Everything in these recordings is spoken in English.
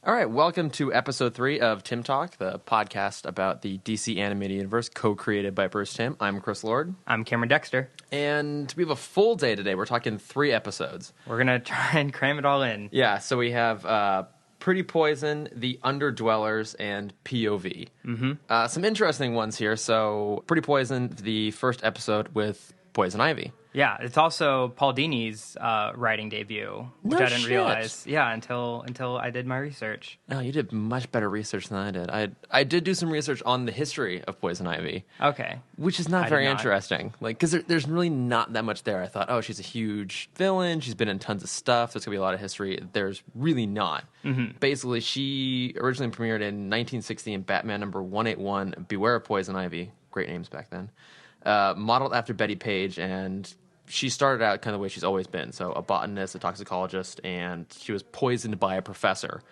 All right, welcome to episode 3 of Timm Talk, the podcast about the DC animated universe co-created by Bruce Timm. I'm Chris Lord. I'm Cameron Dexter. And we have a full day today. We're talking 3 episodes. We're going to try and cram it all in. Yeah, so we have Pretty Poison, The Underdwellers, and P.O.V. Mm-hmm. Some interesting ones here. So Pretty Poison, the first episode with Poison Ivy. Yeah, it's also Paul Dini's writing debut, which I didn't realize. Yeah, until I did my research. No, you did much better research than I did. I did do some research on the history of Poison Ivy. Okay. Which is not very interesting. Like, because there's really not that much there. I thought, oh, she's a huge villain. She's been in tons of stuff. There's going to be a lot of history. There's really not. Mm-hmm. Basically, she originally premiered in 1960 in Batman number 181, Beware of Poison Ivy. Great names back then. Modeled after Betty Page, and she started out kind of the way she's always been. So a botanist, a toxicologist, and she was poisoned by a professor.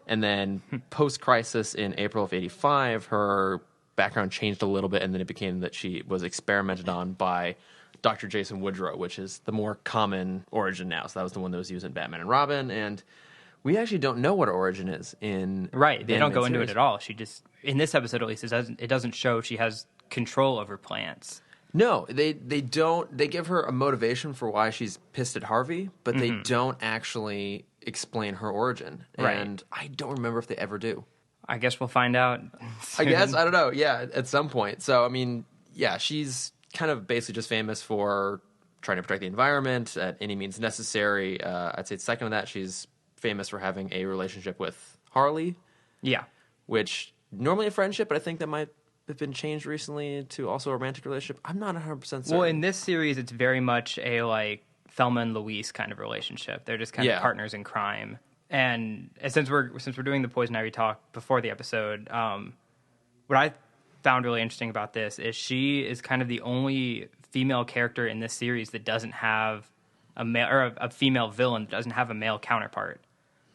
And then post-crisis in April of 85, her background changed a little bit, and then it became that she was experimented on by Dr. Jason Woodrow, which is the more common origin now. So that was the one that was used in Batman and Robin. And we actually don't know what her origin is in Right, they don't go into series. it at all. She just, in this episode at least, it doesn't show she has control over plants. No, they don't. They give her a motivation for why she's pissed at Harvey, but they don't actually explain her origin. Right. And I don't remember if they ever do. I guess we'll find out soon. I guess, I don't know. Yeah, at some point. So, I mean, yeah, she's kind of basically just famous for trying to protect the environment at any means necessary. I'd say second to that, she's famous for having a relationship with Harley. Yeah. Which, normally a friendship, but I think that might have been changed recently to also a romantic relationship. I'm not 100% certain. Well, in this series, it's very much a, like, Thelma and Louise kind of relationship. They're just kind of partners in crime. And since we're doing the Poison Ivy talk before the episode, what I found really interesting about this is she is kind of the only female character in this series that doesn't have a male, or a female villain that doesn't have a male counterpart.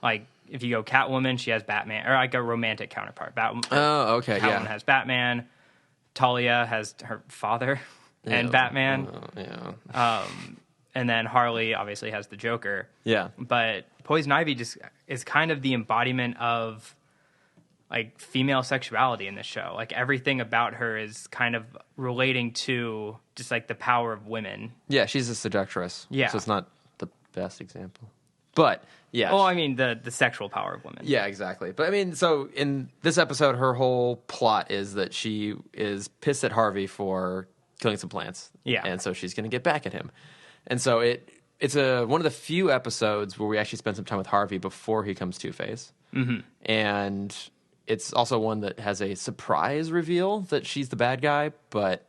Like, if you go Catwoman, she has Batman, or like a romantic counterpart. Okay, Catwoman has Batman. Talia has her father and Batman. And then Harley obviously has the Joker. Yeah. But Poison Ivy just is kind of the embodiment of like female sexuality in this show. Like everything about her is kind of relating to just like the power of women. Yeah, she's a seductress. Yeah. So it's not the best example. But yeah. Well, I mean the sexual power of women. Yeah, exactly. But I mean, so in this episode, her whole plot is that she is pissed at Harvey for killing some plants. Yeah. And so she's going to get back at him. And so it's one of the few episodes where we actually spend some time with Harvey before he comes Two-Face. Mm-hmm. And it's also one that has a surprise reveal that she's the bad guy, but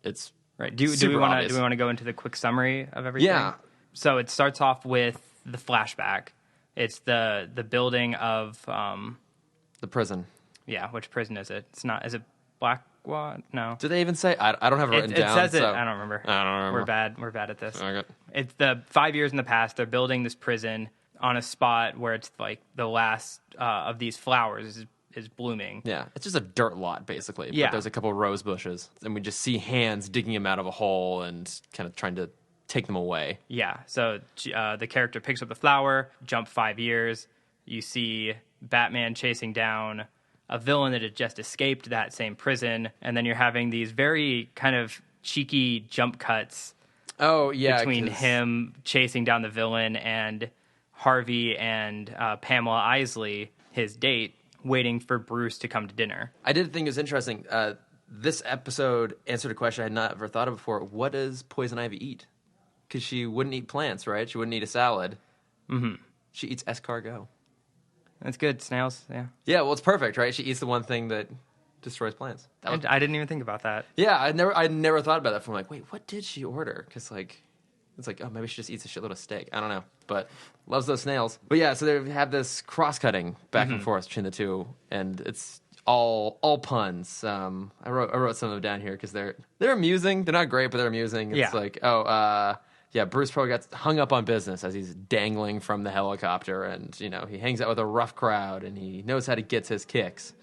it's right. Do we want to go into the quick summary of everything? Yeah. So it starts off with the flashback. It's the building of the prison. Yeah, which prison is it? It's not. Is it Black-Wagon? No. Do they even say? I don't have it written down. It says so. it. I don't remember. We're bad at this. Okay. It's the 5 years in the past. They're building this prison on a spot where it's like the last of these flowers is blooming. Yeah, it's just a dirt lot basically. Yeah. But there's a couple of rose bushes, and we just see hands digging him out of a hole and kind of trying to take them away. Yeah. So the character picks up the flower. Jump 5 years. You see Batman chasing down a villain that had just escaped that same prison, and then you're having these very kind of cheeky jump cuts. Oh yeah, between him chasing down the villain and Harvey and Pamela Isley, his date, waiting for Bruce to come to dinner. I did think it was interesting. This episode answered a question I had not ever thought of before. What does Poison Ivy eat? Because she wouldn't eat plants, right? She wouldn't eat a salad. Mm-hmm. She eats escargot. That's good. Snails, yeah. Yeah, well, it's perfect, right? She eats the one thing that destroys plants. I didn't even think about that. Yeah, I never thought about that. From like, wait, what did she order? Because like, it's like, oh, maybe she just eats a shitload of steak. I don't know, but loves those snails. But yeah, so they have this cross-cutting back and forth between the two, and it's all puns. I wrote some of them down here because they're amusing. They're not great, but they're amusing. It's like, yeah, Bruce probably got hung up on business as he's dangling from the helicopter, and he hangs out with a rough crowd, and he knows how to get his kicks.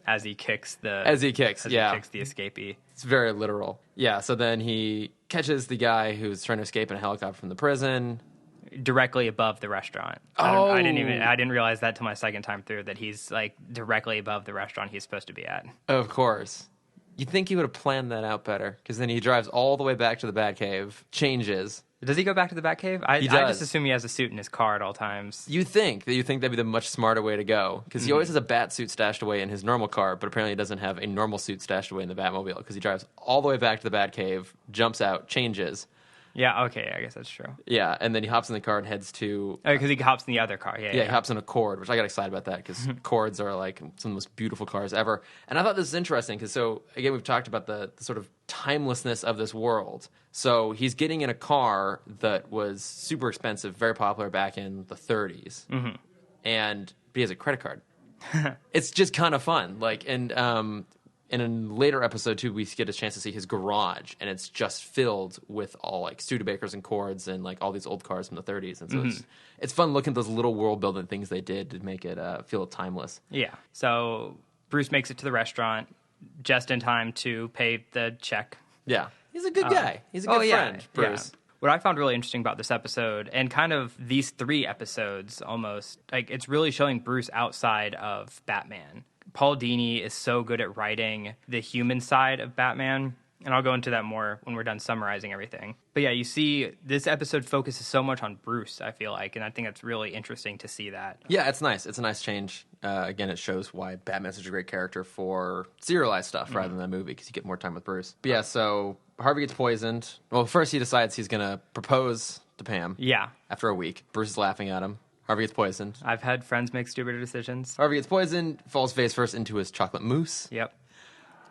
As he kicks the escapee. It's very literal. Yeah, so then he catches the guy who's trying to escape in a helicopter from the prison. directly above the restaurant. I didn't realize that till my second time through, that he's like directly above the restaurant he's supposed to be at. Of course. You'd think he would have planned that out better, because then he drives all the way back to the Batcave, changes. Does he go back to the Batcave? I just assume he has a suit in his car at all times. You think that'd be the much smarter way to go, because he always has a bat suit stashed away in his normal car, but apparently he doesn't have a normal suit stashed away in the Batmobile, because he drives all the way back to the Batcave, jumps out, changes. Yeah, okay, I guess that's true. Yeah, and then he hops in the car and heads to... Because he hops in the other car, yeah. He hops in a Cord, which I got excited about that, because Cords are like some of the most beautiful cars ever. And I thought this was interesting, because again, we've talked about the sort of timelessness of this world. So he's getting in a car that was super expensive, very popular back in the 30s. Mm-hmm. And he has a credit card. It's just kind of fun. And in a later episode, too, we get a chance to see his garage, and it's just filled with all, like, Studebakers and Cords and, like, all these old cars from the 30s. And so it's fun looking at those little world-building things they did to make it feel timeless. Yeah. So Bruce makes it to the restaurant just in time to pay the check. Yeah. He's a good guy. He's a good friend, Bruce. Yeah. What I found really interesting about this episode, and kind of these 3 episodes almost, like, it's really showing Bruce outside of Batman. Paul Dini is so good at writing the human side of Batman, and I'll go into that more when we're done summarizing everything. But yeah, you see, this episode focuses so much on Bruce, I feel like, and I think it's really interesting to see that. Yeah, it's nice. It's a nice change. Again, it shows why Batman's such a great character for serialized stuff rather than that movie, because you get more time with Bruce. But yeah, so Harvey gets poisoned. Well, first he decides he's going to propose to Pam. Yeah. After a week. Bruce is laughing at him. Harvey gets poisoned. I've had friends make stupider decisions. Harvey gets poisoned, falls face first into his chocolate mousse. Yep.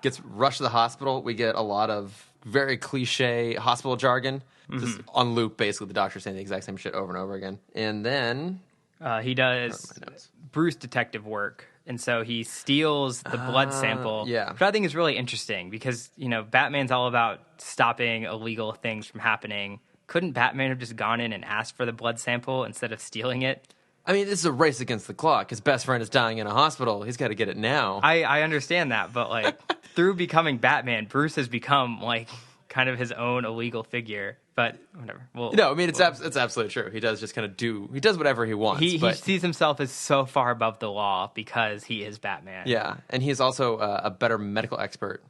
Gets rushed to the hospital. We get a lot of very cliche hospital jargon. Just on loop, basically, the doctor saying the exact same shit over and over again. And then... he does Bruce detective work. And so he steals the blood sample. Yeah. Which I think is really interesting because, Batman's all about stopping illegal things from happening. Couldn't Batman have just gone in and asked for the blood sample instead of stealing it? I mean, this is a race against the clock. His best friend is dying in a hospital. He's got to get it now. I understand that, but through becoming Batman, Bruce has become kind of his own illegal figure. But whatever. It's absolutely true. He does just kind of he does whatever he wants. He sees himself as so far above the law because he is Batman. Yeah, and he's also a better medical expert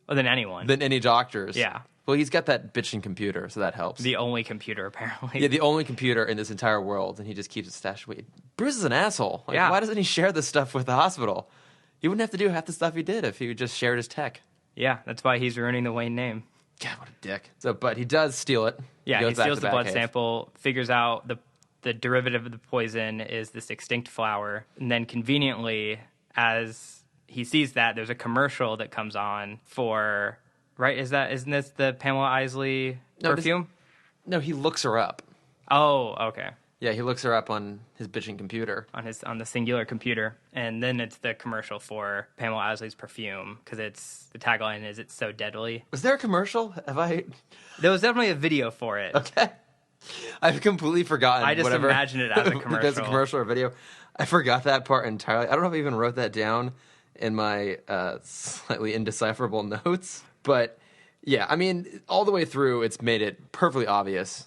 than anyone. Than any doctors. Yeah. Well, he's got that bitching computer, so that helps. The only computer, apparently. Yeah, the only computer in this entire world, and he just keeps it stashed away. Bruce is an asshole. Why doesn't he share this stuff with the hospital? He wouldn't have to do half the stuff he did if he just shared his tech. Yeah, that's why he's ruining the Wayne name. God, what a dick. But he does steal it. Yeah, he steals the blood sample, figures out the derivative of the poison is this extinct flower, and then conveniently, as he sees that, there's a commercial that comes on for... Right? Isn't this the Pamela Isley perfume? No, he looks her up. Oh, okay. Yeah, he looks her up on his bitching computer. On the singular computer. And then it's the commercial for Pamela Isley's perfume, because the tagline is, "It's so deadly." Was there a commercial? There was definitely a video for it. Okay. I've completely forgotten. I just imagined it as a commercial. There's a commercial or video. I forgot that part entirely. I don't know if I even wrote that down in my slightly indecipherable notes. But, yeah, I mean, all the way through, it's made it perfectly obvious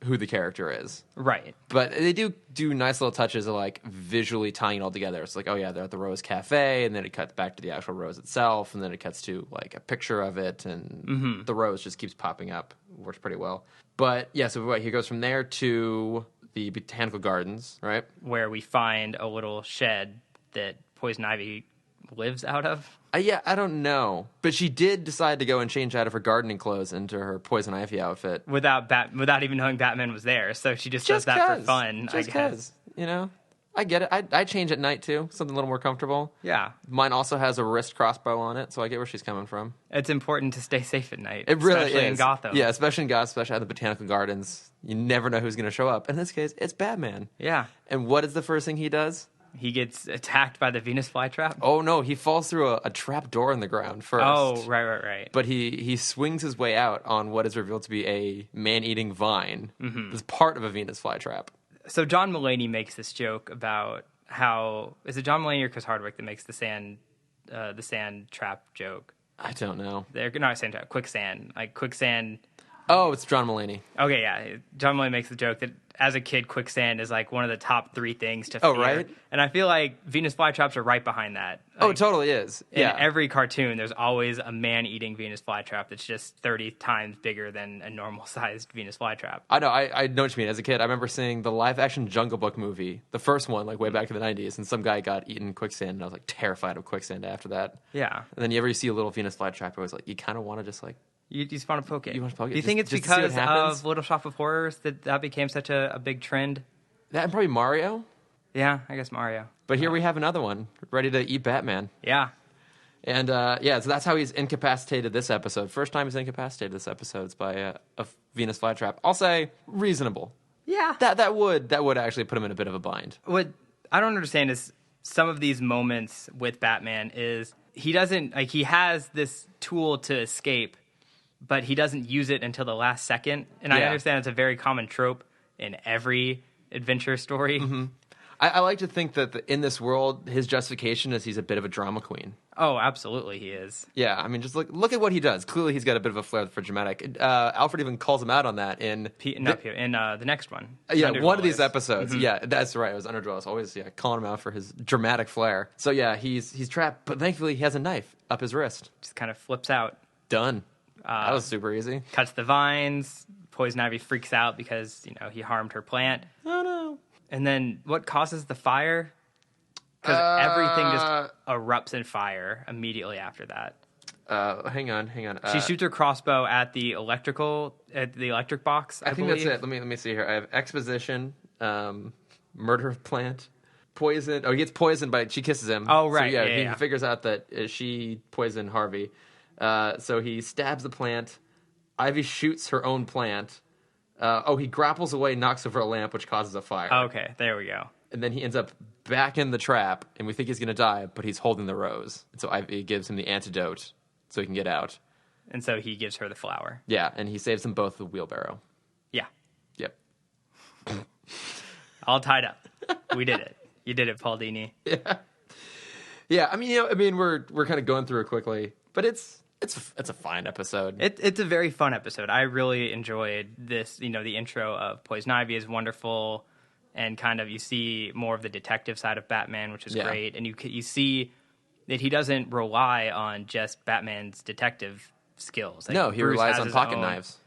who the character is. Right. But they do nice little touches of, visually tying it all together. It's like, oh, yeah, they're at the Rose Cafe, and then it cuts back to the actual Rose itself, and then it cuts to, a picture of it, and the Rose just keeps popping up. Works pretty well. But, yeah, so he goes from there to the Botanical Gardens, right? Where we find a little shed that Poison Ivy lives out of. Yeah, I don't know. But she did decide to go and change out of her gardening clothes into her Poison Ivy outfit. Without even knowing Batman was there. So she just does that for fun, I guess. I get it. I change at night, too. Something a little more comfortable. Yeah. Mine also has a wrist crossbow on it, so I get where she's coming from. It's important to stay safe at night. It really especially is. in Gotham. Yeah, especially in Gotham, especially at the Botanical Gardens. You never know who's going to show up. In this case, it's Batman. Yeah. And what is the first thing he does? He gets attacked by the Venus flytrap. Oh, no. He falls through a trap door in the ground first. Oh, right. But he swings his way out on what is revealed to be a man-eating vine. That's part of a Venus flytrap. So John Mulaney makes this joke about how... Is it John Mulaney or Chris Hardwick that makes the sand trap joke? I don't know. They're not sand trap, quicksand. Quicksand Oh, it's John Mulaney. Okay, yeah. John Mulaney makes the joke that as a kid, quicksand is like one of the top 3 things to fear. Oh, right? And I feel like Venus flytraps are right behind that. Like, it totally is. In every cartoon, there's always a man-eating Venus flytrap that's just 30 times bigger than a normal-sized Venus flytrap. I know. I know what you mean. As a kid, I remember seeing the live-action Jungle Book movie, the first one, like way back in the 90s, and some guy got eaten in quicksand, and I was like terrified of quicksand after that. Yeah. And then you see a little Venus flytrap, it was like, you kind of want to just like... You just want to poke it. You want to poke it. Do you think it's because of Little Shop of Horrors that became such a big trend? That and probably Mario. Yeah, I guess Mario. But here we have another one, ready to eat Batman. Yeah. And, so that's how he's incapacitated this episode. First time he's incapacitated this episode is by a Venus flytrap. I'll say reasonable. Yeah. That would actually put him in a bit of a bind. What I don't understand is some of these moments with Batman is he doesn't, like, he has this tool to escape, but he doesn't use it until the last second. And I understand it's a very common trope in every adventure story. Mm-hmm. I like to think that in this world, his justification is he's a bit of a drama queen. Oh, absolutely he is. Yeah, I mean, just look at what he does. Clearly, he's got a bit of a flair for dramatic. Alfred even calls him out on that in the next one. Yeah, one of these episodes. Mm-hmm. Yeah, that's right. It was Underdwellers. Always, calling him out for his dramatic flair. So yeah, he's trapped, but thankfully he has a knife up his wrist. Just kind of flips out. Done. That was super easy. Cuts the vines. Poison Ivy freaks out because he harmed her plant. Oh no! And then what causes the fire? Because everything just erupts in fire immediately after that. Hang on. She shoots her crossbow at the electric box. I think believe. that's it. Let me see here. I have exposition, murder of plant, poison. Oh, he gets poisoned by. She kisses him. Oh, right. So, he figures out that she poisoned Harvey. So he stabs the plant. Ivy shoots her own plant. He grapples away, knocks over a lamp, which causes a fire. Okay, there we go. And then he ends up back in the trap, and we think he's going to die, but he's holding the rose. And so Ivy gives him the antidote so he can get out. And so he gives her the flower. Yeah, and he saves them both with a wheelbarrow. Yeah. Yep. All tied up. We did it. You did it, Paul Dini. Yeah. Yeah, I mean, we're kind of going through it quickly, but it's a fine episode. It's a very fun episode. I really enjoyed this. The intro of Poison Ivy is wonderful, and kind of you see more of the detective side of Batman, which is great. And you see that he doesn't rely on just Batman's detective skills. No, he relies on pocket knives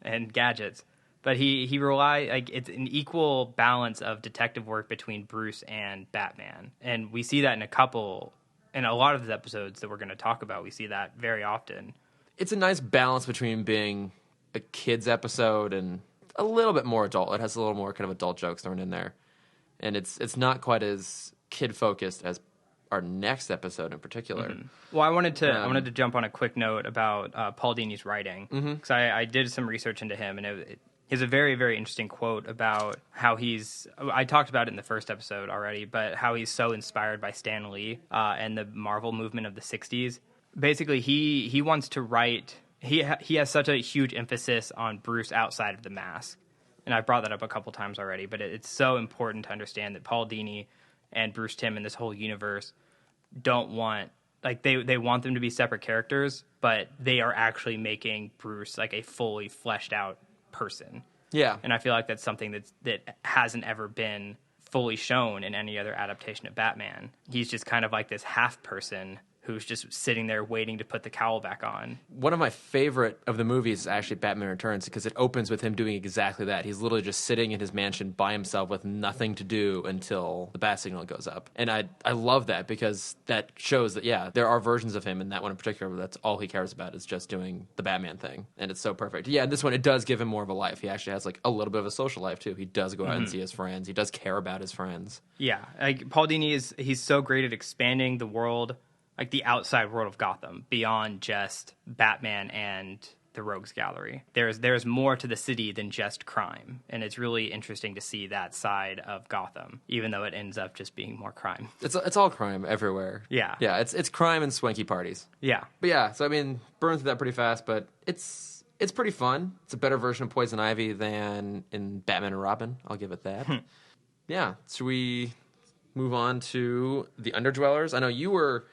and gadgets. But he relies, it's an equal balance of detective work between Bruce and Batman, and we see that in a lot of the episodes that we're going to talk about, we see that very often. It's a nice balance between being a kid's episode and a little bit more adult. It has a little more kind of adult jokes thrown in there. And it's not quite as kid-focused as our next episode in particular. Mm-hmm. Well, I wanted to jump on a quick note about Paul Dini's writing. Because I did some research into him, and he has a very, very interesting quote about how I talked about it in the first episode already, but how he's so inspired by Stan Lee and the Marvel movement of the 60s. Basically, he wants to write, he has such a huge emphasis on Bruce outside of the mask. And I've brought that up a couple times already, but it's so important to understand that Paul Dini and Bruce Timm and this whole universe don't want, they want them to be separate characters, but they are actually making Bruce like a fully fleshed out person. Yeah. And I feel like that's something that hasn't ever been fully shown in any other adaptation of Batman. He's just kind of like this half person who's just sitting there waiting to put the cowl back on. One of my favorite of the movies is actually Batman Returns, because it opens with him doing exactly that. He's literally just sitting in his mansion by himself with nothing to do until the bat signal goes up. And I love that, because that shows that, there are versions of him, and that one in particular, that's all he cares about is just doing the Batman thing. And it's so perfect. Yeah, in this one, it does give him more of a life. He actually has like a little bit of a social life, too. He does go out and see his friends. He does care about his friends. Yeah, Paul Dini he's so great at expanding the world, like the outside world of Gotham, beyond just Batman and the Rogues Gallery. There's more to the city than just crime, and it's really interesting to see that side of Gotham, even though it ends up just being more crime. It's all crime everywhere. Yeah. Yeah, it's crime and swanky parties. Yeah. But yeah, so I mean, burn through that pretty fast, but it's pretty fun. It's a better version of Poison Ivy than in Batman and Robin. I'll give it that. Yeah, should we move on to the Underdwellers? I know you were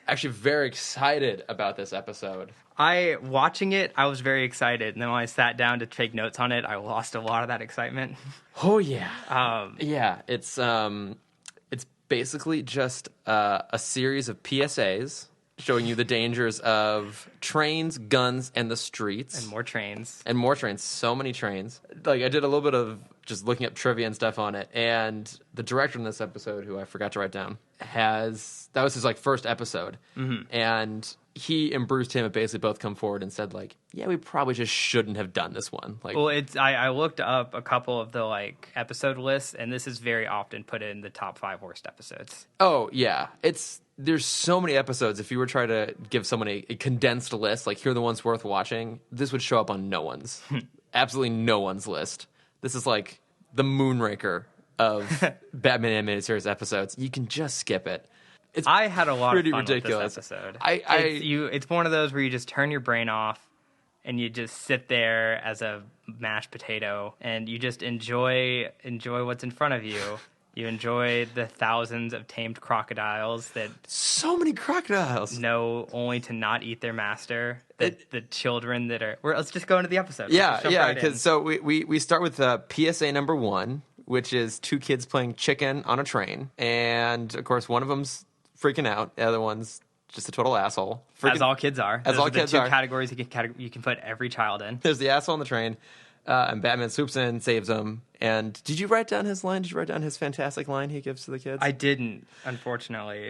actually very excited about this episode. Watching it, I was very excited. And then when I sat down to take notes on it, I lost a lot of that excitement. Oh, yeah. Yeah, it's basically just a series of PSAs showing you the dangers of trains, guns, and the streets. And more trains. And more trains. So many trains. Like, I did a little bit of just looking up trivia and stuff on it. And the director in this episode, who I forgot to write down, that was his, like, first episode. Mm-hmm. And he and Bruce Timm have basically both come forward and said, like, yeah, we probably just shouldn't have done this one. Like, well, I looked up a couple of the, like, episode lists, and this is very often put in the top 5 worst episodes. Oh, yeah. There's so many episodes. If you were trying to give someone a condensed list, like, here are the ones worth watching, this would show up on no one's. Absolutely no one's list. This is like the Moonraker of Batman animated series episodes. You can just skip it. I had a lot of fun ridiculous. with this episode. It's one of those where you just turn your brain off and you just sit there as a mashed potato and you just enjoy what's in front of you. You enjoy the thousands of tamed crocodiles that... So many crocodiles! ...know only to not eat their master. The children that are... Let's just go into the episode. Yeah, because so we start with PSA number 1, which is 2 kids playing chicken on a train. And, of course, one of them's freaking out. The other one's just a total asshole. As all kids are. As all kids are. The 2 categories you can put every child in. There's the asshole on the train. And Batman swoops in, saves him. And did you write down his line? Did you write down his fantastic line he gives to the kids? I didn't, unfortunately.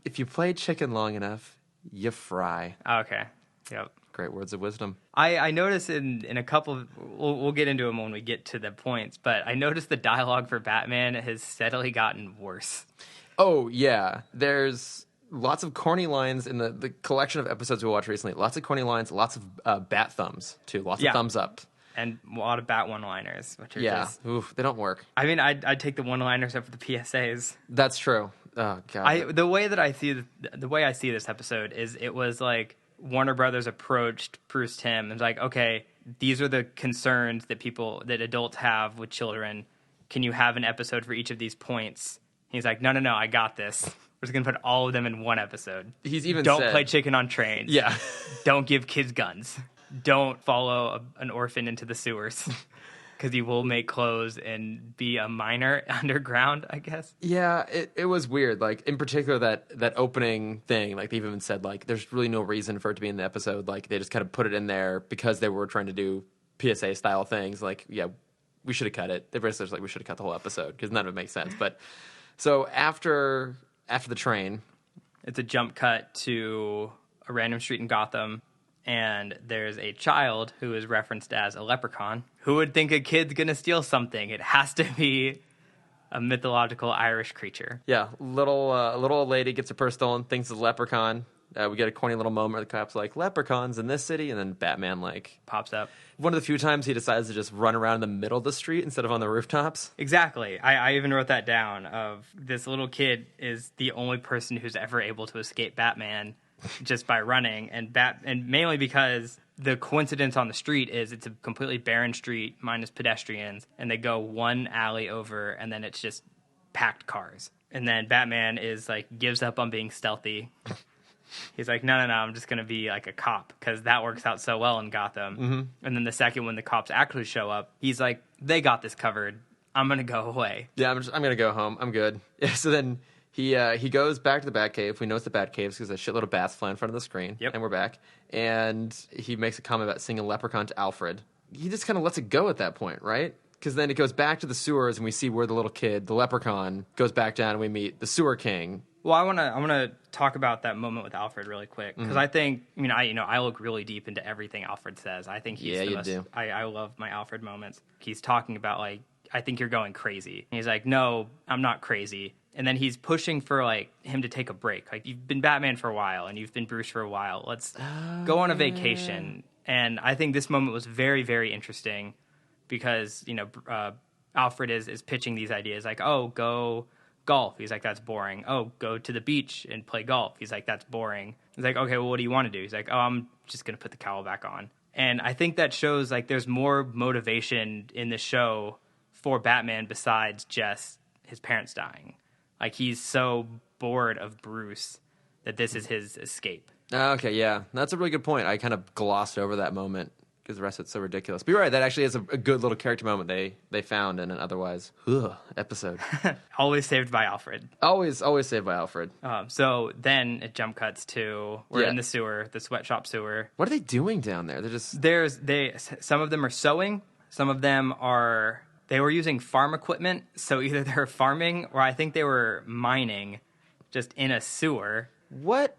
If you play chicken long enough, you fry. Okay. Yep. Great words of wisdom. I noticed in a couple of... We'll get into them when we get to the points, but I noticed the dialogue for Batman has steadily gotten worse. Oh, yeah. There's lots of corny lines in the collection of episodes we watched recently. Lots of corny lines, lots of bat thumbs, too. Lots of thumbs up. And a lot of bat one-liners, which are just... Oof, they don't work. I mean, I'd take the one-liners over the PSAs. That's true. Oh, God. The way I see this episode is it was like Warner Brothers approached Bruce Timm and was like, okay, these are the concerns that adults have with children. Can you have an episode for each of these points? He's like, no, I got this. We're just going to put all of them in one episode. He's even Don't play chicken on trains. Yeah. Don't give kids guns. Don't follow an orphan into the sewers because he will make clothes and be a miner underground, I guess. Yeah, it was weird. Like, in particular, that opening thing, like, they've even said, like, there's really no reason for it to be in the episode. Like, they just kind of put it in there because they were trying to do PSA-style things. Like, yeah, we should have cut it. They basically like, we should have cut the whole episode because none of it makes sense. But, so after the train... It's a jump cut to a random street in Gotham. And there's a child who is referenced as a leprechaun. Who would think a kid's going to steal something? It has to be a mythological Irish creature. Yeah, little old lady gets her purse stolen, thinks it's a leprechaun. We get a corny little moment where the cop's like, leprechauns in this city, and then Batman, like... pops up. One of the few times he decides to just run around in the middle of the street instead of on the rooftops. Exactly. I even wrote that down, of this little kid is the only person who's ever able to escape Batman just by running, and mainly because the coincidence on the street is it's a completely barren street minus pedestrians, and they go one alley over, and then it's just packed cars. And then Batman is like, gives up on being stealthy. He's like, no, I'm just going to be like a cop, because that works out so well in Gotham. Mm-hmm. And then the second when the cops actually show up, he's like, they got this covered. I'm going to go away. Yeah, I'm going to go home. I'm good. Yeah, so then he goes back to the Batcave. We know it's the Batcave because there's a shitload of bats flying in front of the screen. Yep. And we're back. And he makes a comment about seeing a leprechaun to Alfred. He just kind of lets it go at that point, right? Because then it goes back to the sewers, and we see where the little kid, the leprechaun, goes back down, and we meet the sewer king. Well, I want to talk about that moment with Alfred really quick, because I think, I look really deep into everything Alfred says. I think he's do. I love my Alfred moments. He's talking about, like, I think you're going crazy. And he's like, no, I'm not crazy. And then he's pushing for, like, him to take a break. Like, you've been Batman for a while, and you've been Bruce for a while. Let's go on a vacation. And I think this moment was very, very interesting, because, Alfred is pitching these ideas, like, oh, go golf. He's like, that's boring. Oh, go to the beach and play golf. He's like, that's boring. He's like, okay, well, what do you want to do? He's like, oh, I'm just going to put the cowl back on. And I think that shows, like, there's more motivation in the show for Batman besides just his parents dying. Like, he's so bored of Bruce that this is his escape. Okay, yeah. That's a really good point. I kind of glossed over that moment because the rest of it's so ridiculous. But you're right, that actually is a good little character moment they found in an otherwise episode. Always saved by Alfred. Always saved by Alfred. So then it jump cuts to we're in the sewer, the sweatshop sewer. What are they doing down there? They're just some of them are sewing, some of them they were using farm equipment, so either they're farming or I think they were mining just in a sewer. What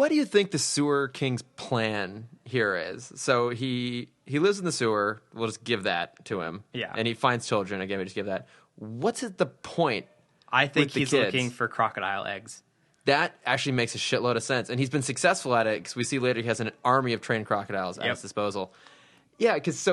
do you think the Sewer King's plan here is? So he lives in the sewer. We'll just give that to him. Yeah. And he finds children. Again, we just give that. What's the point? I think he's looking for crocodile eggs. That actually makes a shitload of sense. And he's been successful at it because we see later he has an army of trained crocodiles at his disposal. Yeah, because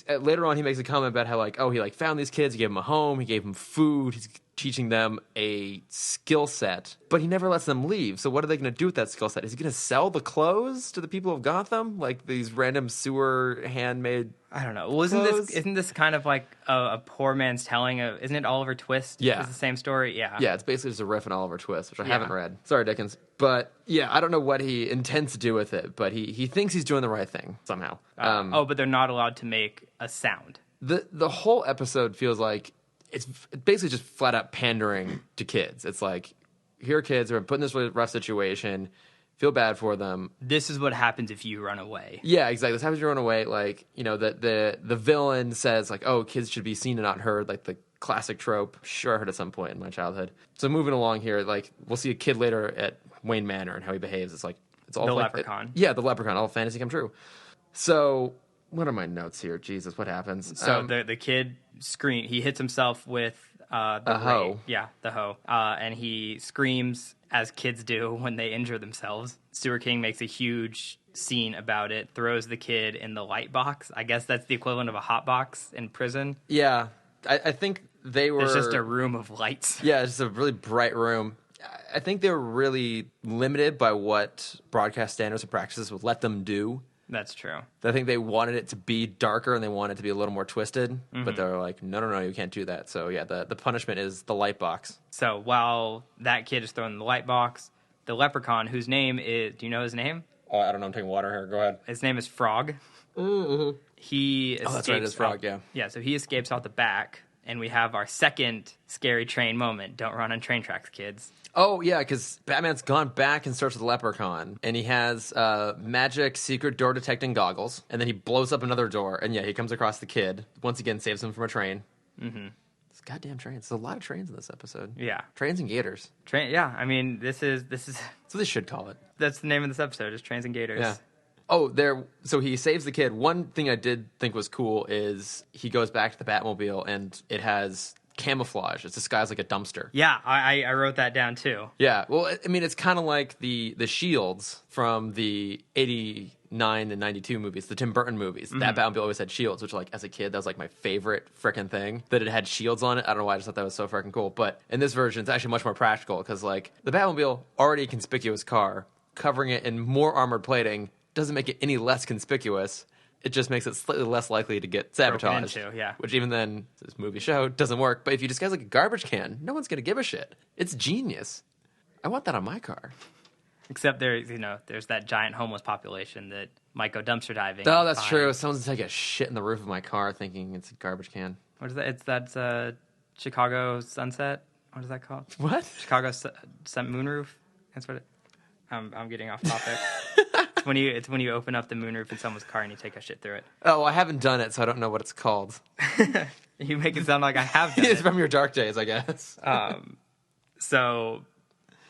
later on he makes a comment about how he found these kids, he gave them a home, he gave them food, he's teaching them a skill set, but he never lets them leave. So what are they going to do with that skill set? Is he going to sell the clothes to the people of Gotham, like these random sewer handmade? I don't know. Well, isn't this kind of like a poor man's telling of? Isn't it Oliver Twist? Yeah, it's the same story. Yeah, it's basically just a riff on Oliver Twist, which I haven't read. Sorry, Dickens, but yeah, I don't know what he intends to do with it, but he thinks he's doing the right thing somehow. But they're not allowed to make a sound. The whole episode feels like it's basically just flat out pandering to kids. It's like, here are kids who are put in this really rough situation. Feel bad for them. This is what happens if you run away. Yeah, exactly. This happens if you run away. Like, the villain says, like, oh, kids should be seen and not heard, like the classic trope. Sure, I heard at some point in my childhood. So moving along here, like, we'll see a kid later at Wayne Manor and how he behaves. It's like, it's all the leprechaun. The leprechaun, all fantasy come true. So, what are my notes here? Jesus, what happens? So the kid he hits himself with the hoe. Yeah, the hoe. And he screams, as kids do when they injure themselves. Sewer King makes a huge scene about it, throws the kid in the light box. I guess that's the equivalent of a hot box in prison. Yeah, I think they were... It's just a room of lights. Yeah, it's just a really bright room. I think they were really limited by what broadcast standards and practices would let them do. That's true. I think they wanted it to be darker and they wanted it to be a little more twisted, but they were like, no, you can't do that. So yeah, the punishment is the light box. So while that kid is thrown in the light box, the leprechaun, whose name is, do you know his name? I don't know, I'm taking water here, go ahead. His name is Frog. Mm-hmm. He escapes that's right, it's Frog, yeah. Yeah, so he escapes out the back, and we have our second scary train moment. Don't run on train tracks, kids. Oh, yeah, because Batman's gone back in search of the leprechaun, and he has magic secret door detecting goggles, and then he blows up another door, and yeah, he comes across the kid, once again saves him from a train. Mm-hmm. It's goddamn trains. There's a lot of trains in this episode. Yeah. Trains and gators. Yeah, I mean, this is... That's what they should call it. That's the name of this episode, is Trains and Gators. Yeah. Oh, so he saves the kid. One thing I did think was cool is he goes back to the Batmobile, and it has... camouflage. It's disguised like a dumpster. Yeah, I wrote that down too. Yeah, well, I mean, it's kind of like the shields from the 89 and 92 movies, the Tim Burton movies. That Batmobile always had shields, which, like, as a kid, that was like my favorite frickin' thing, that it had shields on it. I don't know why, I just thought that was so frickin' cool. But in this version, it's actually much more practical because, like, the Batmobile, already a conspicuous car, covering it in more armored plating doesn't make it any less conspicuous. It just makes it slightly less likely to get sabotaged. Into, yeah. Which even then, this movie show doesn't work. But if you disguise like a garbage can, no one's going to give a shit. It's genius. I want that on my car. Except there's that giant homeless population that might go dumpster diving. Oh, that's true. Someone's going to take a shit in the roof of my car thinking it's a garbage can. What is that? That's Chicago Sunset. What is that called? What? Chicago Moonroof. That's what it... I'm getting off topic. It's when you open up the moonroof in someone's car and you take a shit through it. Oh, I haven't done it, so I don't know what it's called. You make it sound like I have done it. It's from your dark days, I guess. So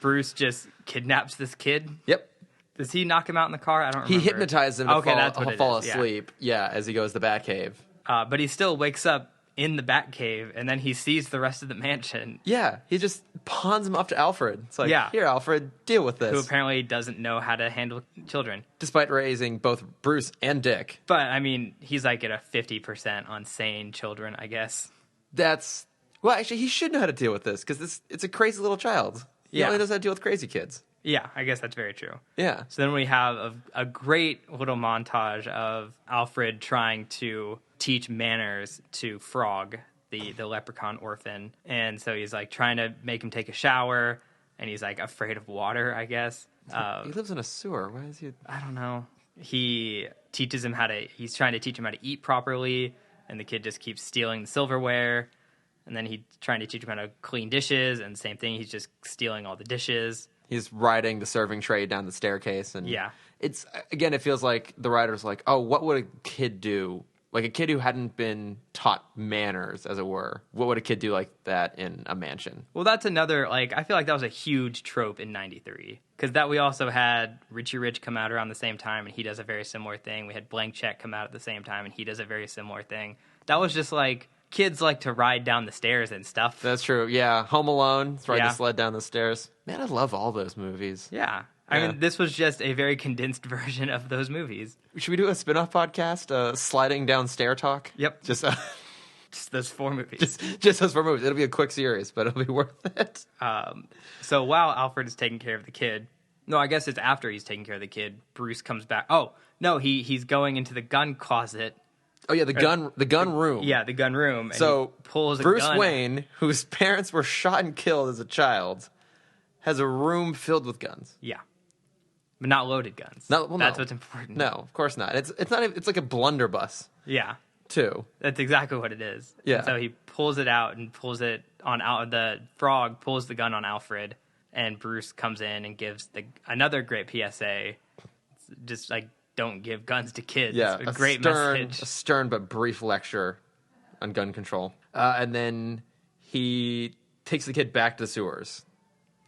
Bruce just kidnaps this kid. Yep. Does he knock him out in the car? I don't remember. He hypnotizes him to fall is, asleep. Yeah, as he goes to the Batcave. But he still wakes up in the Batcave, and then he sees the rest of the mansion. Yeah, he just pawns him off to Alfred. It's like, here, Alfred, deal with this. Who apparently doesn't know how to handle children. Despite raising both Bruce and Dick. But, I mean, he's like at a 50% on sane children, I guess. Well, actually, he should know how to deal with this, because it's a crazy little child. He only knows how to deal with crazy kids. Yeah, I guess that's very true. Yeah. So then we have a great little montage of Alfred trying to teach manners to Frog, the leprechaun orphan. And so he's like trying to make him take a shower, and he's like afraid of water, I guess. He lives in a sewer. Why is he? I don't know. He teaches him he's trying to teach him how to eat properly, and the kid just keeps stealing the silverware. And then he's trying to teach him how to clean dishes, and same thing, he's just stealing all the dishes. He's riding the serving tray down the staircase. And yeah. It's, again, it feels like the writer's like, oh, what would a kid do? Like a kid who hadn't been taught manners, as it were. What would a kid do like that in a mansion? Well, that's another, like, I feel like that was a huge trope in 93. Because we also had Richie Rich come out around the same time, and he does a very similar thing. We had Blank Check come out at the same time, and he does a very similar thing. That was just like, kids like to ride down the stairs and stuff. That's true, yeah. Home Alone, ride the sled down the stairs. Man, I love all those movies. Yeah. I mean, this was just a very condensed version of those movies. Should we do a spin-off podcast, sliding down stair talk? Yep. Just those 4 movies. Just those 4 movies. It'll be a quick series, but it'll be worth it. So while Alfred is taking care of the kid, no, I guess it's after he's taking care of the kid, Bruce comes back. Oh, no, he's going into the gun closet. Oh, yeah, the gun room. Yeah, the gun room. And so he pulls a Bruce gun. Wayne, whose parents were shot and killed as a child, has a room filled with guns. Yeah. But not loaded guns. That's what's important. No, of course not. It's not. It's like a blunderbuss. Yeah, too. That's exactly what it is. Yeah. And so he pulls it out and pulls it on the frog pulls the gun on Alfred, and Bruce comes in and gives another great PSA. It's just like, don't give guns to kids. Yeah, a great message. A stern but brief lecture on gun control, and then he takes the kid back to the sewers.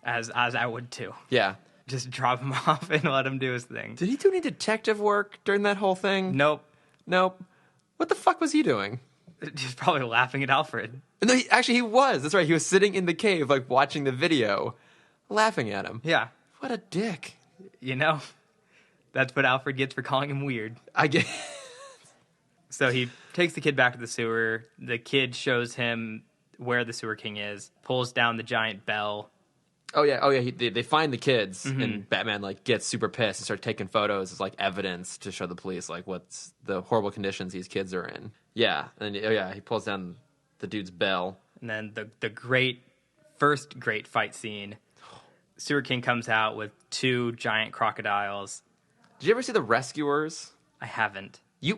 As I would too. Yeah. Just drop him off and let him do his thing. Did he do any detective work during that whole thing? Nope. What the fuck was he doing? He's probably laughing at Alfred. No, he was. That's right. He was sitting in the cave, like, watching the video, laughing at him. Yeah. What a dick. That's what Alfred gets for calling him weird. I get. So he takes the kid back to the sewer. The kid shows him where the sewer king is, pulls down the giant bell. Oh yeah. They find the kids, and Batman like gets super pissed and starts taking photos as like evidence to show the police like what's the horrible conditions these kids are in. Yeah, and he pulls down the dude's bell, and then the first great fight scene. Sewer King comes out with 2 giant crocodiles. Did you ever see The Rescuers? I haven't. You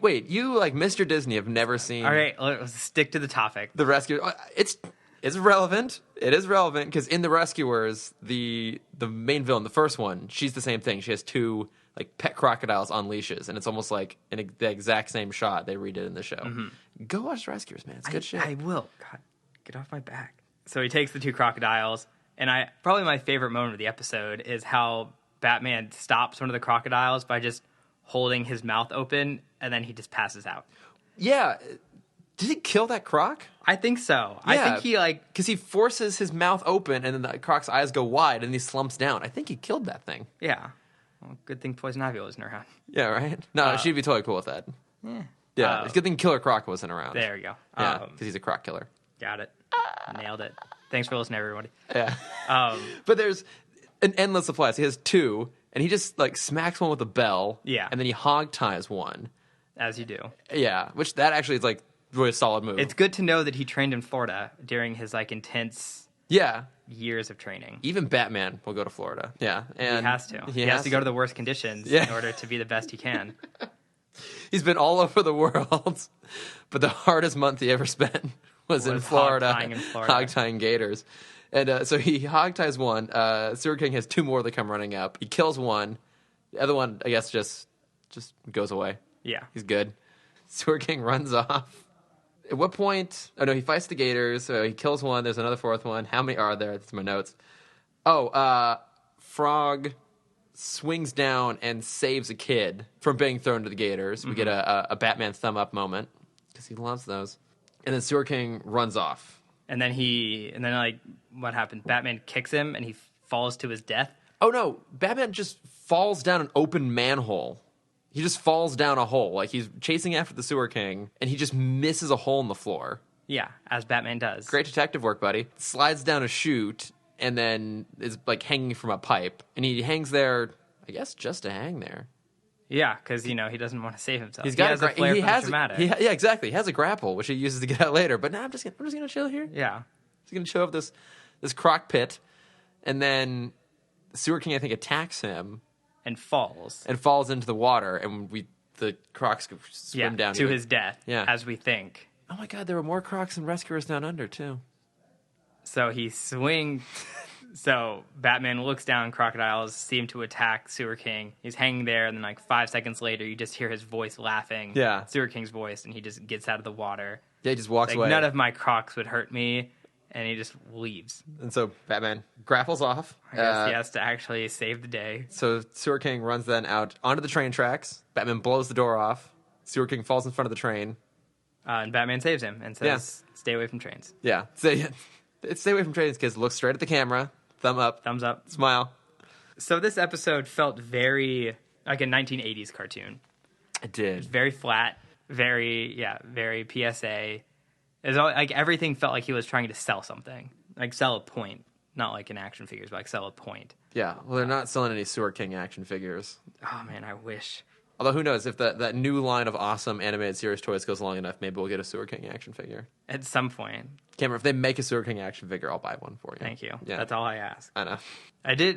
like Mr. Disney have never seen. All right, let's stick to the topic. The Rescuers. It's relevant. It is relevant because in The Rescuers, the main villain, the first one, she's the same thing. She has 2 like pet crocodiles on leashes, and it's almost like the exact same shot they redid in the show. Mm-hmm. Go watch The Rescuers, man. It's good shit. I will. God, get off my back. So he takes the 2 crocodiles, and probably my favorite moment of the episode is how Batman stops one of the crocodiles by just holding his mouth open, and then he just passes out. Yeah. Did he kill that croc? I think so. Yeah, I think he because he forces his mouth open and then the croc's eyes go wide and he slumps down. I think he killed that thing. Yeah. Well, good thing Poison Ivy wasn't around. Yeah, right? No, she'd be totally cool with that. Yeah. It's a good thing Killer Croc wasn't around. There we go. Yeah, because he's a croc killer. Got it. Nailed it. Thanks for listening, everybody. Yeah. But there's an endless supply. So he has 2, and he just like smacks one with a bell. Yeah. And then he hog ties one. As you do. Yeah, which that actually is like really a solid move. It's good to know that he trained in Florida during his like intense years of training. Even Batman will go to Florida. Yeah. And he has to. He has to go to the worst conditions in order to be the best he can. He's been all over the world, but the hardest month he ever spent was in Florida. Hog tying gators. And so he hog ties one. Sewer King has 2 more that come running up. He kills one. The other one, I guess, just goes away. Yeah. He's good. Sewer King runs off. At what point? Oh, no, he fights the gators. So he kills one. There's another 4th one. How many are there? That's my notes. Oh, Frog swings down and saves a kid from being thrown to the gators. We get a Batman thumb up moment because he loves those. And then Sewer King runs off. And then like, what happens? Batman kicks him and he falls to his death. Oh, no. Batman just falls down an open manhole. He just falls down a hole. Like, he's chasing after the Sewer King, and he just misses a hole in the floor. Yeah, as Batman does. Great detective work, buddy. Slides down a chute, and then is, like, hanging from a pipe. And he hangs there, I guess, just to hang there. Yeah, because, he doesn't want to save himself. He's got a flair for the dramatic. Yeah, exactly. He has a grapple, which he uses to get out later. But now I'm just gonna chill here. Yeah. He's gonna chill up this crock pit, and then Sewer King, I think, attacks him and falls into the water, and the crocs swim down to his death. Yeah. As we think. Oh my God, there were more crocs and rescuers down under too. So he swings. So Batman looks down, crocodiles seem to attack Sewer King. He's hanging there, and then like 5 seconds later, you just hear his voice laughing. Yeah. Sewer King's voice, and he just gets out of the water. Yeah, he just walks away. None of my crocs would hurt me, and he just leaves. And so Batman grapples off. I guess he has to actually save the day. So Sewer King runs then out onto the train tracks. Batman blows the door off. Sewer King falls in front of the train. And Batman saves him and says, stay away from trains. Yeah. Stay away from trains, kids. Look straight at the camera. Thumbs up. Smile. So this episode felt very like a 1980s cartoon. It did. Very flat, very PSA. It's all, like everything felt like he was trying to sell something, like sell a point, not like in action figures, but like sell a point. Yeah, well, they're not selling any Sewer King action figures. Oh man, I wish. Although who knows, if that new line of awesome animated series toys goes long enough, maybe we'll get a Sewer King action figure at some point. Cameron, if they make a Sewer King action figure, I'll buy one for you. Thank you. Yeah. That's all I ask. I know.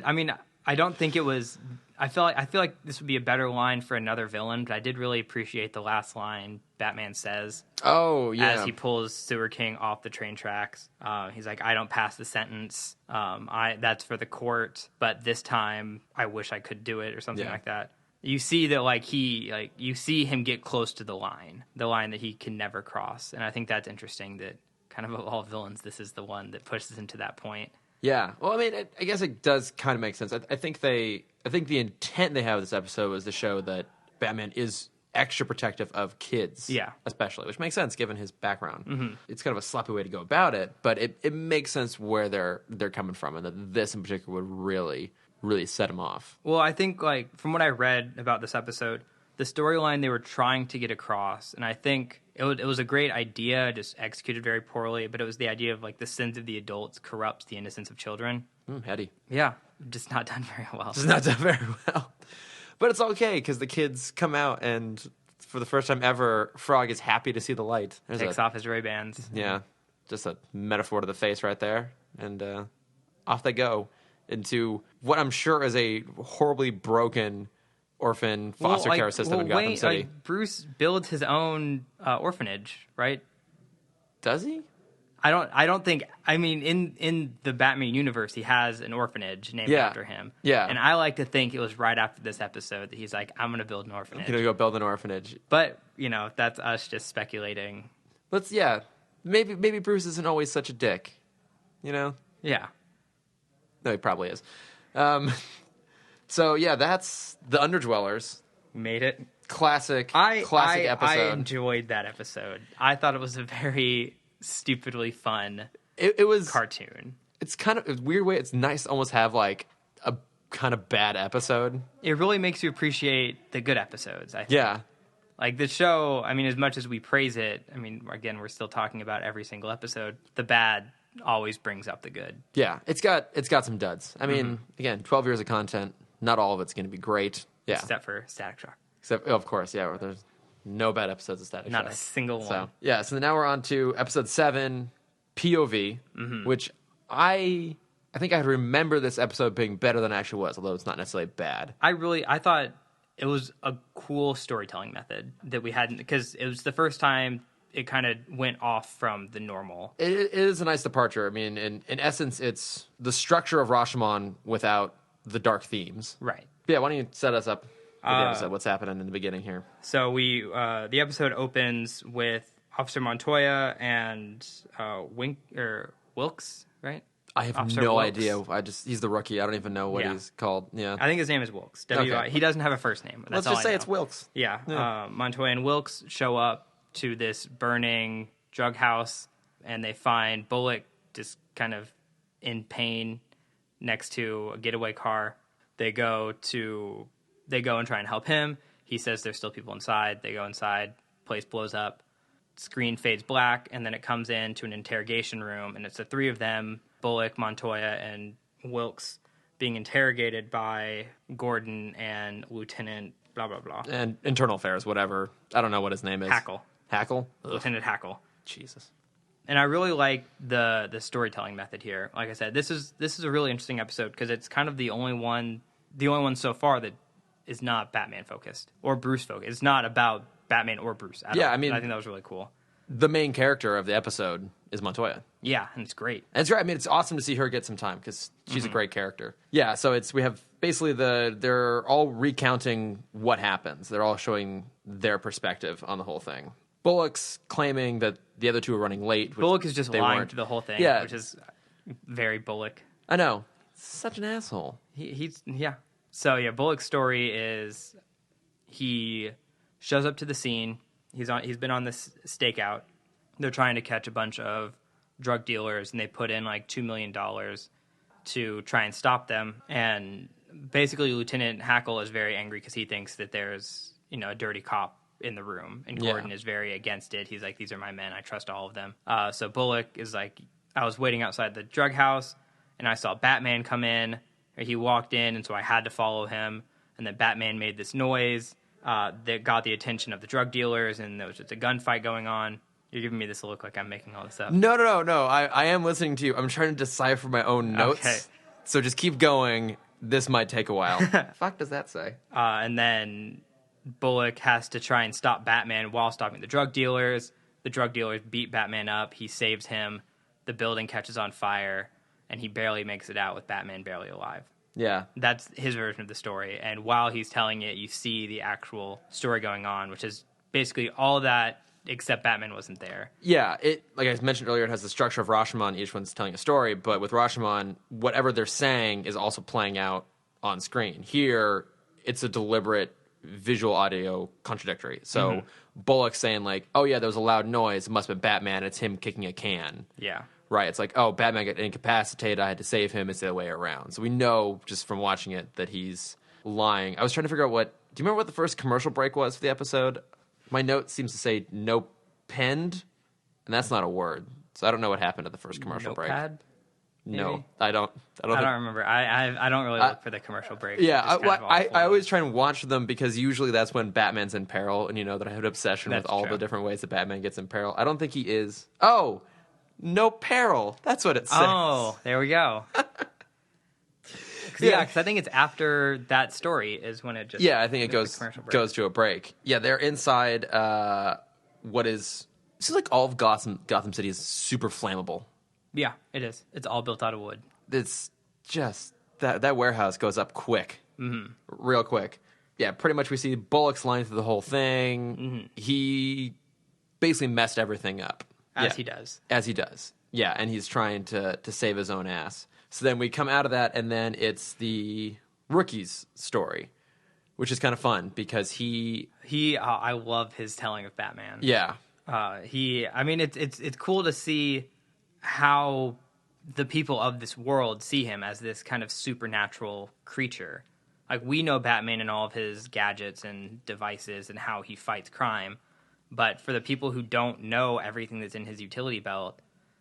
I mean, I don't think it was. I feel like this would be a better line for another villain, but I did really appreciate the last line Batman says. Oh yeah. As he pulls Sewer King off the train tracks, he's like, "I don't pass the sentence. That's for the court, but this time I wish I could do it," or something like that. You see that you see him get close to the line that he can never cross, and I think that's interesting. That kind of all villains, this is the one that pushes him to that point. Yeah. Well, I mean, I guess it does kind of make sense. I think the intent they have with this episode was to show that Batman is extra protective of kids, especially, which makes sense given his background. Mm-hmm. It's kind of a sloppy way to go about it, but it makes sense where they're coming from, and that this in particular would really set him off. Well, I think like from what I read about this episode, the storyline they were trying to get across, and I think it was a great idea, just executed very poorly, but it was the idea of like the sins of the adults corrupts the innocence of children. Heady. Yeah, just not done very well. Just not done very well. But it's okay, because the kids come out, and for the first time ever, Frog is happy to see the light. Takes off his Ray-Bans. Yeah, just a metaphor to the face right there. And off they go into what I'm sure is a horribly broken orphan foster care system in Gotham City. Bruce builds his own orphanage, right? Does he? I don't think. I mean, in the Batman universe, he has an orphanage named after him. Yeah, and I like to think it was right after this episode that he's like, "I'm going to build an orphanage." I'm going to go build an orphanage. But that's us just speculating. Maybe Bruce isn't always such a dick. Yeah. No, he probably is. So yeah, that's the Underdwellers. Made it. Classic episode. I enjoyed that episode. I thought it was a very stupidly fun it was cartoon. It's kind of a weird way. It's nice to almost have like a kind of bad episode. It really makes you appreciate the good episodes, I think. Yeah. Like the show, I mean, as much as we praise it, I mean, again, we're still talking about every single episode. The bad always brings up the good. Yeah, it's got some duds. I mean, again, 12 years of content, not all of it's going to be great. Yeah. Except for Static Shock. Of course, yeah, there's no bad episodes of Static Shock. Not a single one. So, yeah, so now we're on to episode 7, P.O.V, which I think I remember this episode being better than it actually was, although it's not necessarily bad. I thought it was a cool storytelling method that we hadn't, because it was the first time it kind of went off from the normal. It is a nice departure. I mean, in essence, it's the structure of Roshomon without the dark themes. Right. Yeah, why don't you set us up for the episode? What's happening in the beginning here? So the episode opens with Officer Montoya and Wilkes, right? I have Officer no Wilkes. idea. He's the rookie. I don't even know what he's called. Yeah, I think his name is Wilkes. Okay. He doesn't have a first name. Let's just say it's Wilkes. Yeah. Montoya and Wilkes show up to this burning drug house, and they find Bullock just kind of in pain next to a getaway car. They go and try and help him. He says there's still people inside. They go inside. Place blows up. Screen fades black, and then it comes into an interrogation room, and it's the three of them, Bullock, Montoya, and Wilkes, being interrogated by Gordon and Lieutenant blah, blah, blah. And Internal Affairs, whatever. I don't know what his name is. Hackle. Hackle? Lieutenant Hackle. Jesus. And I really like the storytelling method here. Like I said, this is a really interesting episode because it's kind of the only one so far that is not Batman focused or Bruce focused. It's not about Batman or Bruce at all. I mean, and I think that was really cool. The main character of the episode is Montoya. Yeah, and it's great. And it's great. I mean, it's awesome to see her get some time because she's a great character. Yeah, so we have basically they're all recounting what happens. They're all showing their perspective on the whole thing. Bullock's claiming that the other two are running late. Bullock is just lying to the whole thing, which is very Bullock. I know. Such an asshole. He's So, Bullock's story is he shows up to the scene. He's been on this stakeout. They're trying to catch a bunch of drug dealers, and they put in like $2 million to try and stop them. And basically, Lieutenant Hackle is very angry because he thinks that there's a dirty cop in the room, and Gordon is very against it. He's like, these are my men. I trust all of them. So Bullock is like, I was waiting outside the drug house, and I saw Batman come in. He walked in, and so I had to follow him. And then Batman made this noise that got the attention of the drug dealers, and there was just a gunfight going on. You're giving me this look like I'm making all this up. No. I am listening to you. I'm trying to decipher my own notes. Okay. So just keep going. This might take a while. Fuck does that say? And then Bullock has to try and stop Batman while stopping the drug dealers. The drug dealers beat Batman up. He saves him. The building catches on fire, and he barely makes it out with Batman barely alive. Yeah. That's his version of the story. And while he's telling it, you see the actual story going on, which is basically all that except Batman wasn't there. Yeah, like I mentioned earlier, it has the structure of Roshomon. Each one's telling a story, but with Roshomon, whatever they're saying is also playing out on screen. Here, it's a deliberate visual audio contradictory. So Bullock's saying like, oh yeah, there was a loud noise. It must have been Batman. It's him kicking a can. Yeah. Right. It's like, oh, Batman got incapacitated. I had to save him. It's the other way around. So we know just from watching it that he's lying. I was trying to figure out do you remember what the first commercial break was for the episode? My note seems to say no penned, and that's not a word. So I don't know what happened at the first commercial Notepad? break. No, I don't. I don't remember. I don't really look for the commercial break. Yeah, I always try and watch them because usually that's when Batman's in peril, and you know that I have an obsession with all the different ways that Batman gets in peril. I don't think he is. Oh, no peril. That's what it says. Oh, there we go. Because I think it's after that story is when it just... Yeah, I think it goes to a break. Yeah, they're inside what is... It seems like all of Gotham City is super flammable. Yeah, it is. It's all built out of wood. It's just... That warehouse goes up quick. Mm-hmm. Real quick. Yeah, pretty much we see Bullock's line through the whole thing. Mm-hmm. He basically messed everything up. As he does. As he does. Yeah, and he's trying to save his own ass. So then we come out of that, and then it's the rookie's story, which is kind of fun because I love his telling of Batman. Yeah. It's cool to see how the people of this world see him as this kind of supernatural creature. Like, we know Batman and all of his gadgets and devices and how he fights crime, but for the people who don't know everything that's in his utility belt,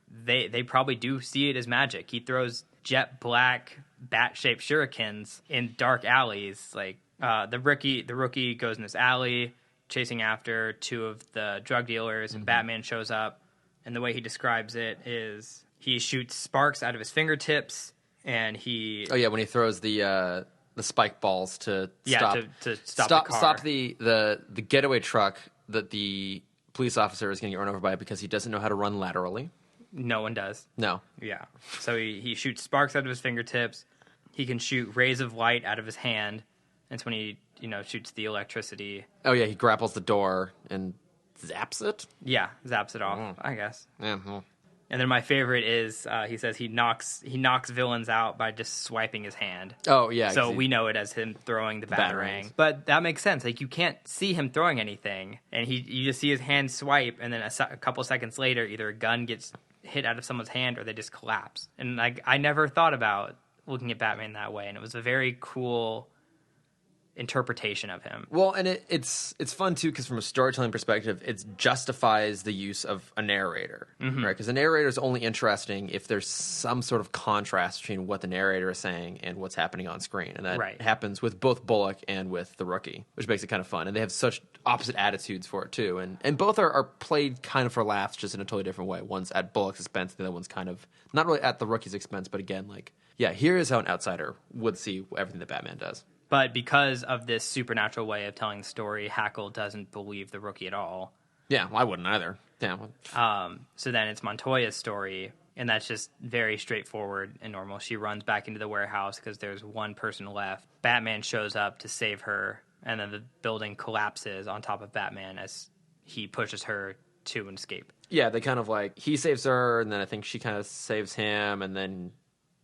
they probably do see it as magic. He throws jet black bat-shaped shurikens in dark alleys. Like the rookie goes in this alley chasing after two of the drug dealers, and Batman shows up. And the way he describes it is he shoots sparks out of his fingertips, and he... Oh yeah, when he throws the spike balls to stop the car. Stop the getaway truck that the police officer is going to get run over by because he doesn't know how to run laterally. No one does. No. Yeah. So he shoots sparks out of his fingertips. He can shoot rays of light out of his hand. That's when he, shoots the electricity. Oh, yeah. He grapples the door and zaps it? Yeah. Zaps it off, I guess. Yeah. Well. And then my favorite is he says he knocks villains out by just swiping his hand. Oh, yeah. So we know it as him throwing the batarang. But that makes sense. Like, you can't see him throwing anything. And you just see his hand swipe, and then a couple seconds later, either a gun gets hit out of someone's hand or they just collapse. And like, I never thought about looking at Batman that way, and it was a very cool interpretation of him. Well, and it's fun too because from a storytelling perspective, it justifies the use of a narrator, right? Because a narrator is only interesting if there's some sort of contrast between what the narrator is saying and what's happening on screen, and that happens with both Bullock and with the rookie, which makes it kind of fun. And they have such opposite attitudes for it too, and both are played kind of for laughs, just in a totally different way. One's at Bullock's expense, the other one's kind of not really at the rookie's expense, but again, like, yeah, here is how an outsider would see everything that Batman does. But because of this supernatural way of telling the story, Hackle doesn't believe the rookie at all. Yeah, well, I wouldn't either. Yeah. So then it's Montoya's story, and that's just very straightforward and normal. She runs back into the warehouse because there's one person left. Batman shows up to save her, and then the building collapses on top of Batman as he pushes her to escape. Yeah, they kind of like, he saves her, and then I think she kind of saves him, and then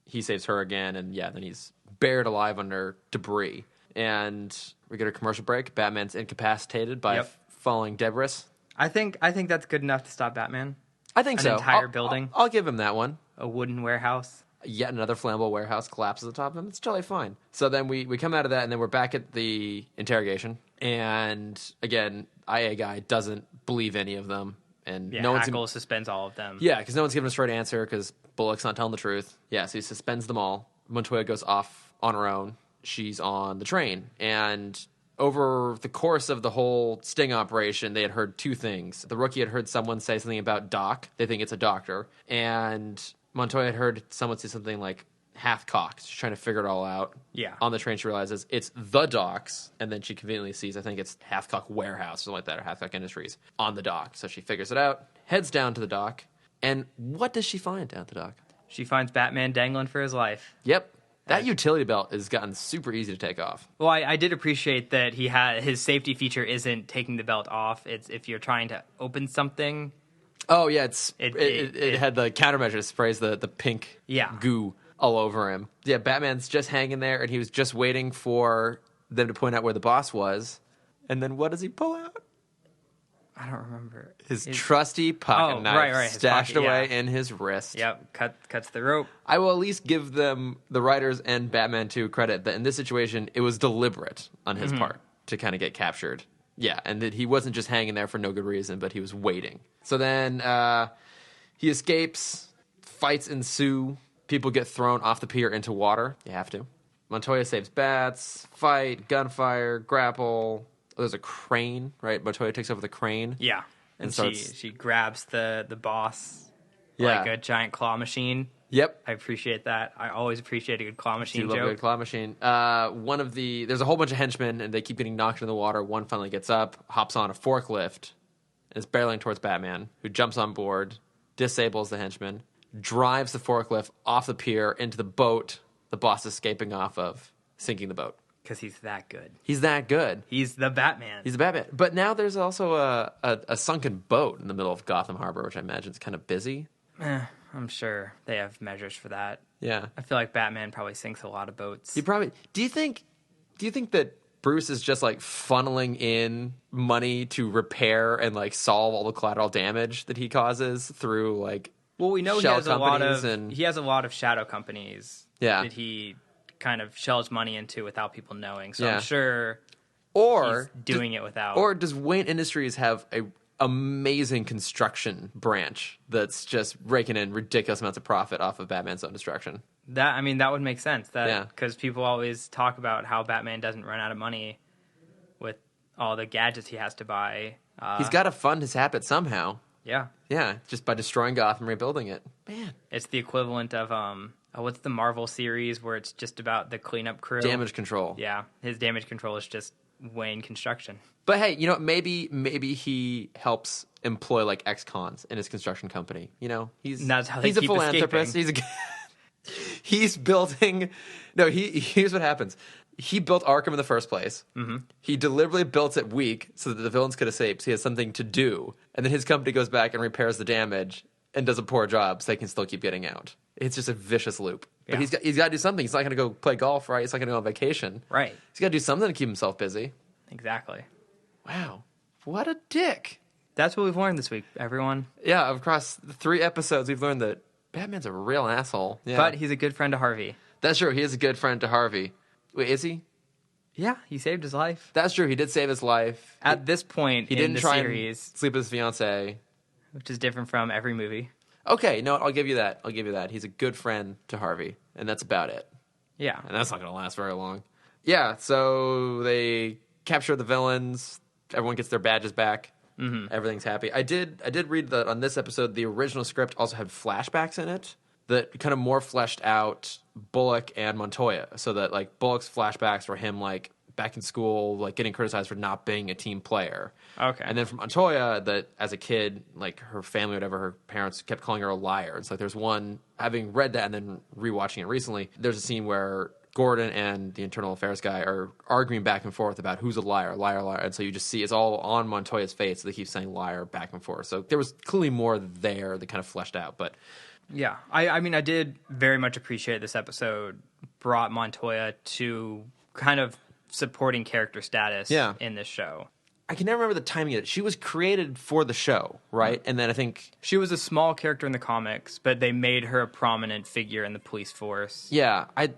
he saves her again, and yeah, then he's buried alive under debris. And we get a commercial break. Batman's incapacitated by falling debris. I think that's good enough to stop Batman. I think so. An entire building. I'll give him that one. A wooden warehouse. Yet another flammable warehouse collapses on top of him. It's totally fine. So then we come out of that, and then we're back at the interrogation. And again, IA guy doesn't believe any of them. And no one's Hackle suspends all of them. Yeah, because no one's giving a straight answer because Bullock's not telling the truth. Yeah, so he suspends them all. Montoya goes off on her own. She's on the train. And over the course of the whole sting operation, they had heard two things. The rookie had heard someone say something about Doc. They think it's a doctor. And Montoya had heard someone say something like half-cocked. She's trying to figure it all out. Yeah. On the train, she realizes it's the docks. And then she conveniently sees, I think it's Halfcock Warehouse or something like that, or Halfcock Industries on the dock. So she figures it out, heads down to the dock. And what does she find down at the dock? She finds Batman dangling for his life. Yep. That utility belt has gotten super easy to take off. Well, I did appreciate that his safety feature isn't taking the belt off. It's if you're trying to open something. Oh, yeah. It had the countermeasure that sprays the pink goo all over him. Yeah, Batman's just hanging there, and he was just waiting for them to point out where the boss was. And then what does he pull out? I don't remember. His trusty pocket knife stashed away in his wrist. Yep, cuts the rope. I will at least give them, the writers and Batman too, credit that in this situation, it was deliberate on his part to kind of get captured. Yeah, and that he wasn't just hanging there for no good reason, but he was waiting. So then he escapes, fights ensue, people get thrown off the pier into water. You have to. Montoya saves bats, fight, gunfire, grapple. There's a crane, right? Montoya takes over the crane. Yeah. And she grabs the boss like a giant claw machine. Yep. I appreciate that. I always appreciate a good claw machine joke. Love a good claw machine. There's a whole bunch of henchmen, and they keep getting knocked into the water. One finally gets up, hops on a forklift, and is barreling towards Batman, who jumps on board, disables the henchman, drives the forklift off the pier into the boat the boss is escaping off of, sinking the boat. Because he's that good. He's that good. He's the Batman. He's the Batman. But now there's also a sunken boat in the middle of Gotham Harbor, which I imagine is kind of busy. I'm sure they have measures for that. Yeah. I feel like Batman probably sinks a lot of boats. Do you think that Bruce is just like funneling in money to repair and like solve all the collateral damage that he causes through like we know he has a lot of shadow companies that he kind of shells money into without people knowing. So I'm sure he's doing it without. Or does Wayne Industries have a amazing construction branch that's just raking in ridiculous amounts of profit off of Batman's own destruction? That would make sense. Because people always talk about how Batman doesn't run out of money with all the gadgets he has to buy. He's got to fund his habit somehow. Yeah. Yeah, just by destroying Gotham, rebuilding it. Man. It's the equivalent of what's the Marvel series where it's just about the cleanup crew? Damage control. Yeah, his damage control is just Wayne construction. But hey, maybe he helps employ like ex-cons in his construction company. He's a philanthropist. Escaping. He's building. No, here's what happens. He built Arkham in the first place. Mm-hmm. He deliberately built it weak so that the villains could escape, so he has something to do. And then his company goes back and repairs the damage and does a poor job so they can still keep getting out. It's just a vicious loop. But he's got to do something. He's not going to go play golf, right? He's not going to go on vacation. Right. He's got to do something to keep himself busy. Exactly. Wow. What a dick. That's what we've learned this week, everyone. Yeah, across the 3 episodes, we've learned that Batman's a real asshole. Yeah. But he's a good friend to Harvey. That's true. He is a good friend to Harvey. Wait, is he? Yeah, he saved his life. That's true. He did save his life. At this point he in didn't the try series. And sleep with his fiancée. Which is different from every movie. Okay, no, I'll give you that. He's a good friend to Harvey, and that's about it. Yeah. And that's not going to last very long. Yeah, so they capture the villains. Everyone gets their badges back. Mm-hmm. Everything's happy. I did read that on this episode, the original script also had flashbacks in it that kind of more fleshed out Bullock and Montoya, so that like Bullock's flashbacks were him like back in school, like getting criticized for not being a team player. Okay. And then from Montoya, that as a kid, like her family, whatever, her parents kept calling her a liar. It's like there's one, having read that and then rewatching it recently, there's a scene where Gordon and the internal affairs guy are arguing back and forth about who's a liar. And so you just see it's all on Montoya's face. So they keep saying liar back and forth. So there was clearly more there that kind of fleshed out. But yeah, I mean, I did very much appreciate this episode brought Montoya to kind of supporting character status in this show. I can never remember the timing of it. She was created for the show, right? And then I think she was a small character in the comics, but they made her a prominent figure in the police force. Yeah, I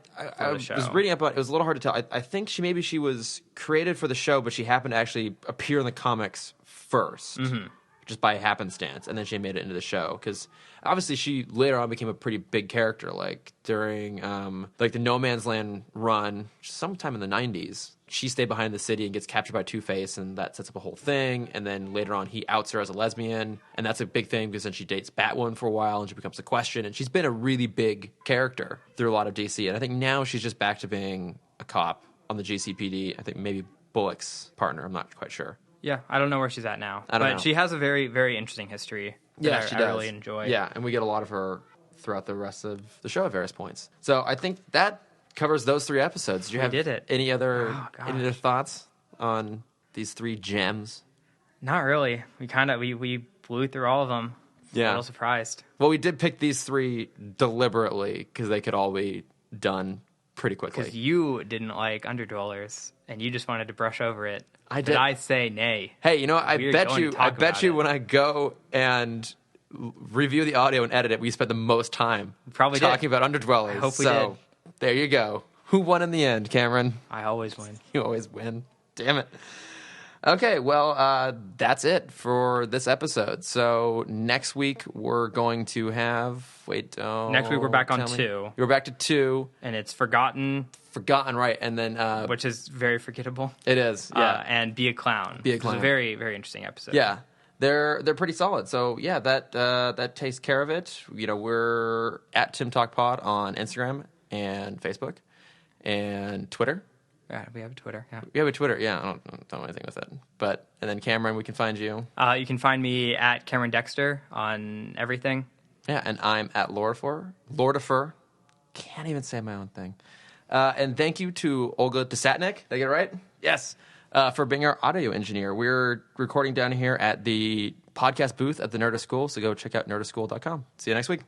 was reading up on it. It was a little hard to tell. I think she was created for the show, but she happened to actually appear in the comics first, just by happenstance, and then she made it into the show because obviously she later on became a pretty big character, like during like the No Man's Land run, sometime in the 90s. She stayed behind the city and gets captured by Two-Face, and that sets up a whole thing. And then later on, he outs her as a lesbian, and that's a big thing because then she dates Batwoman for a while, and she becomes a question. And she's been a really big character through a lot of DC. And I think now she's just back to being a cop on the GCPD. I think maybe Bullock's partner. I'm not quite sure. Yeah, I don't know where she's at now. But she has a very, very interesting history that I really enjoy. Yeah, and we get a lot of her throughout the rest of the show at various points. So I think that covers those 3 episodes. Do you have any other thoughts on these 3 gems? Not really. We blew through all of them. Yeah. A little surprised. Well, we did pick these 3 deliberately because they could all be done pretty quickly. Because you didn't like Underdwellers, and you just wanted to brush over it. I did. But I say nay. Hey, you know, I bet you when I go and review the audio and edit it, we spent the most time talking about Underdwellers. I hope we did. There you go. Who won in the end, Cameron? I always win. You always win. Damn it. Okay, well, that's it for this episode. So next week we're going to have... Next week we're back on 2. We're back to 2. And it's Forgotten. Forgotten, right. And then... which is very forgettable. It is, yeah. And Be a Clown. Be a Clown. It's a very, very interesting episode. Yeah. They're pretty solid. So yeah, that takes care of it. You know, we're at Timm Talk Pod on Instagram and Facebook and Twitter. Yeah, we have a Twitter. Yeah, we have a Twitter. Yeah, I don't know anything with it. But and then Cameron, we can find you. You can find me at Cameron Dexter on everything. Yeah, and I'm at Lordifer. Can't even say my own thing. And thank you to Olga Desatnik. Did I get it right? Yes. For being our audio engineer. We're recording down here at the podcast booth at the Nerdist School, so go check out nerdistschool.com. See you next week.